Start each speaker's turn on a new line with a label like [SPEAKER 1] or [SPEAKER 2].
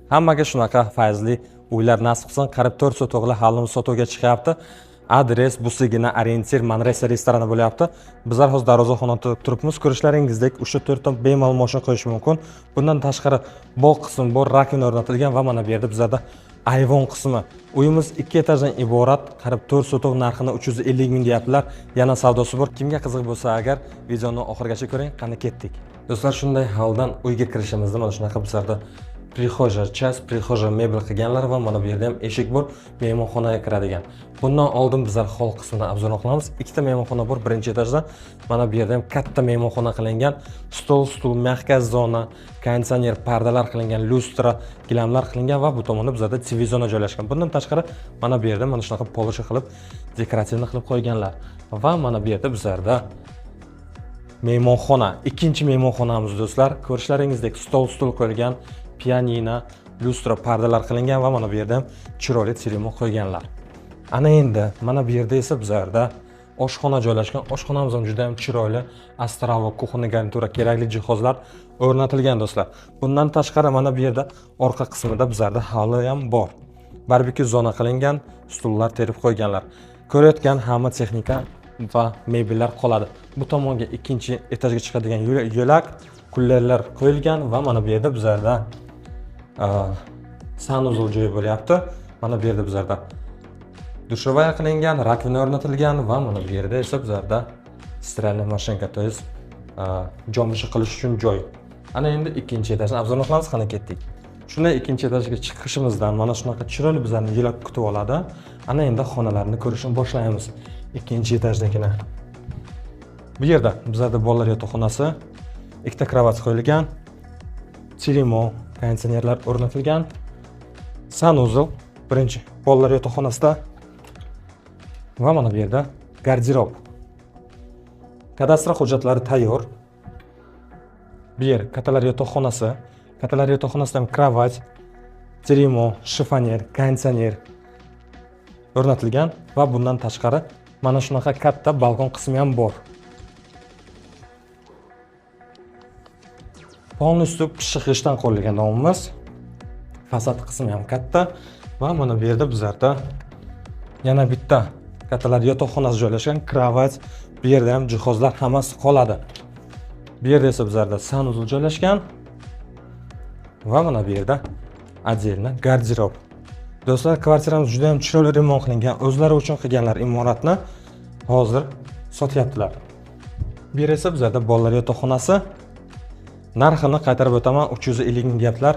[SPEAKER 1] Hammaga shunaqa fayzli uylar nasib qilsin. Qarib 4 sotuvli halimiz sotuvga chiqyapti. Adres Busigina Orientir Manresa restorani bo'lyapti. Bizlar hozir darvozaxonada turibmiz. Ko'rishlaringizdek, o'sha 4 ta bemalol mashina qo'yish mumkin. Bundan tashqari bog' qismi bor, rakvina o'rnatilgan va mana bu yerda bizlarda ayvon qismi. Uyimiz 2 etajdan iborat. Qarib 4 sotov narxini 350 ming deyaptilar. Yana savdosi bor. Kimga qiziq bo'lsa agar videoni oxirigacha ko'ring. Qani ketdik. Do'stlar, shunday holdan uyga kirishimizda mana shunaqa bizlarda prixoja, prixoja mebel qilganlar va mana bu yerda ham eshik bor, mehmonxonaga kiradigan. Bundan oldin bizlar hol qismidan obzorni qilamiz. Ikkita mehmonxona bor, birinchi etajda. Mana bu yerda ham katta mehmonxona qilingan, stol, mehka zona, konditsioner, pardalar qilingan, lustra, gilamlar qilingan va bu tomonda bizlarda televizor joylashgan. Bundan tashqari mana bu yerda mana shunaqa polish qilib, dekorativni qilib qo'yganlar. Va mana bu yerda bizlarda mehmonxona, ikkinchi mehmonxonamiz do'stlar. Ko'rishlaringizdek stol qo'yilgan, pianino, lustra, pardalar qilingan va mana bu yerda ham chiroyli televizor qo'yganlar. Ana endi mana bu yerda esa bizlarda oshxona joylashgan. Oshxonamiz ham juda ham chiroyli, astravo, kuxonniy garnitura kerakli jihozlar o'rnatilgan do'stlar. Bundan tashqari mana bu yerda orqa qismida bizlarda hovli ham bor. Barbekü zona qilingan, stullar terib qo'yganlar. Ko'rayotgan hamma texnika va mebellar qoladi. Bu tomonga ikkinchi etajga chiqadigan yo'lak, kullerlar qo'yilgan va mana bu yerda bizlarda sanuzul joyi bo'lyapti. Mana bu yerda bizlarda dushovaya qilingan, rakvina o'rnatilgan va mana bu yerda esa bizlarda stиральный mashinka, to есть jomishi qilish uchun joy. Ana endi ikkinchi etajni obzorni qilamiz, qani ketdik. Shunday ikkinchi etajga chiqishimizdan mana shunaqa chiroyli bizlarni yo'lak kutib oladi. Ana endi xonalarni ko'rishni boshlaymiz. Ikkinchi etajdagina. Bu yerda bizlarda bolalar yotoqxonasi, ikkita kravat qo'yilgan, televizor, konditsionerlar o'rnatilgan, sanuzul birinchi bolalar yotoqxonasida va mana bu yerda garderob. Kadastr hujjatlari tayyor. Bu yer kattalar yotoqxonasi. Kattalar yotoqxonasida ham kravat, televizor, shifoner, konditsioner o'rnatilgan va bundan tashqari mana shunaqa katta balkon qismi ham bor. Polностью pishiq g'ishtdan qurilgan domimiz. Fasad qismi ham katta va mana bu yerda bizlarda yana bitta kattalar yotoqxonasi joylashgan, kravat, bu yerda ham jihozlar hammasi qoladi. Bu yerda esa bizlarda sanuzul joylashgan va mana bu yerda отдельно garderob. Do'stlar, kvartiramiz juda ham chiroyli remont qilingan, o'zlari uchun qilganlar imoratni hozir sotyaptilar. Bu yer esa bizlarda bolalar yotoqxonasi. Narxini qaytarib o'taman, 350 ming deyaptilar.